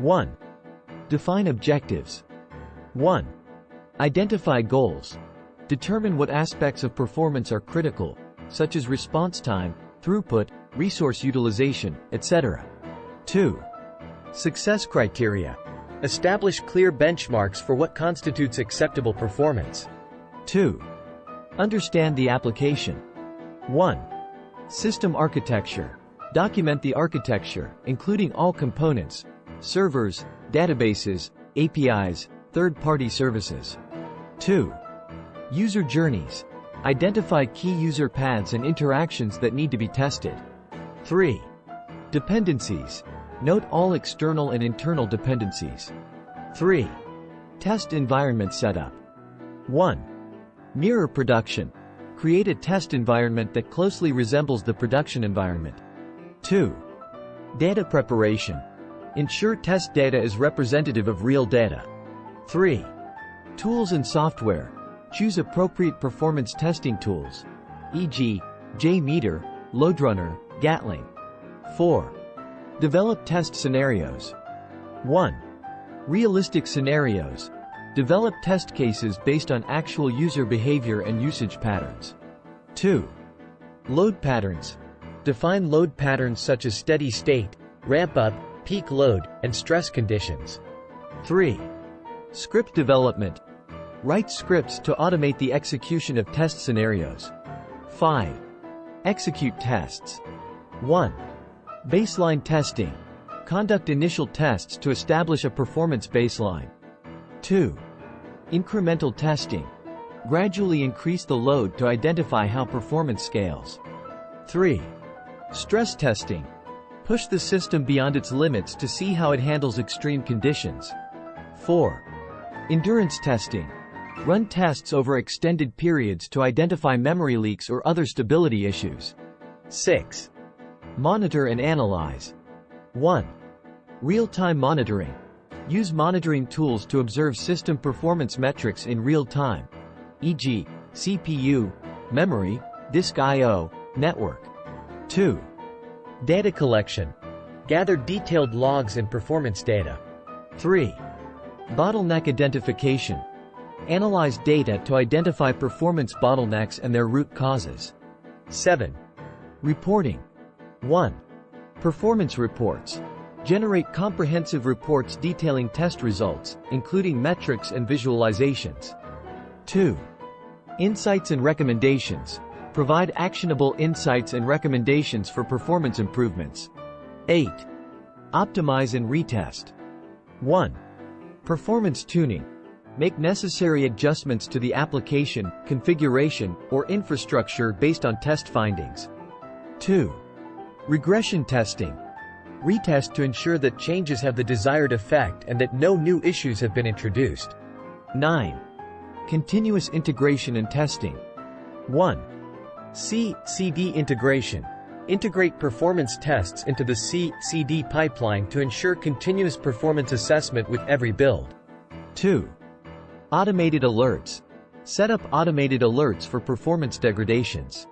1. Define objectives. 1. Identify goals. Determine what aspects of performance are critical, such as response time, throughput, resource utilization, etc. 2. Success criteria. Establish clear benchmarks for what constitutes acceptable performance. 2. Understand the application. 1. System architecture. Document the architecture, including all components, servers, databases, APIs, third-party services. 2. User journeys. Identify key user paths and interactions that need to be tested. 3. Dependencies. Note all external and internal dependencies. 3. Test environment setup. 1. Mirror production. Create a test environment that closely resembles the production environment. 2. Data preparation. Ensure test data is representative of real data. 3. Tools and software. Choose appropriate performance testing tools, e.g., JMeter, LoadRunner, Gatling. 4. Develop test scenarios. 1. Realistic scenarios. Develop test cases based on actual user behavior and usage patterns. 2. Load patterns. Define load patterns such as steady state, ramp up, peak load, and stress conditions. 3. Script development. Write scripts to automate the execution of test scenarios. 5. Execute tests. 1. Baseline testing. Conduct initial tests to establish a performance baseline. 2. Incremental testing. Gradually increase the load to identify how performance scales. 3. Stress testing. Push the system beyond its limits to see how it handles extreme conditions. 4. Endurance testing. Run tests over extended periods to identify memory leaks or other stability issues. 6. Monitor and analyze. 1. Real-time monitoring. Use monitoring tools to observe system performance metrics in real time, e.g., CPU, memory, disk I/O, network. 2. Data collection. Gather detailed logs and performance data. 3. Bottleneck identification. Analyze data to identify performance bottlenecks and their root causes. 7. Reporting. 1. Performance reports. Generate comprehensive reports detailing test results, including metrics and visualizations. 2. Insights and recommendations. Provide actionable insights and recommendations for performance improvements. 8. Optimize and retest. 1. Performance tuning. Make necessary adjustments to the application, configuration, or infrastructure based on test findings. 2. Regression testing. Retest to ensure that changes have the desired effect and that no new issues have been introduced. 9. Continuous integration and testing. 1. C/CD integration. Integrate performance tests into the C/CD pipeline to ensure continuous performance assessment with every build. 2. Automated alerts. Set up automated alerts for performance degradations.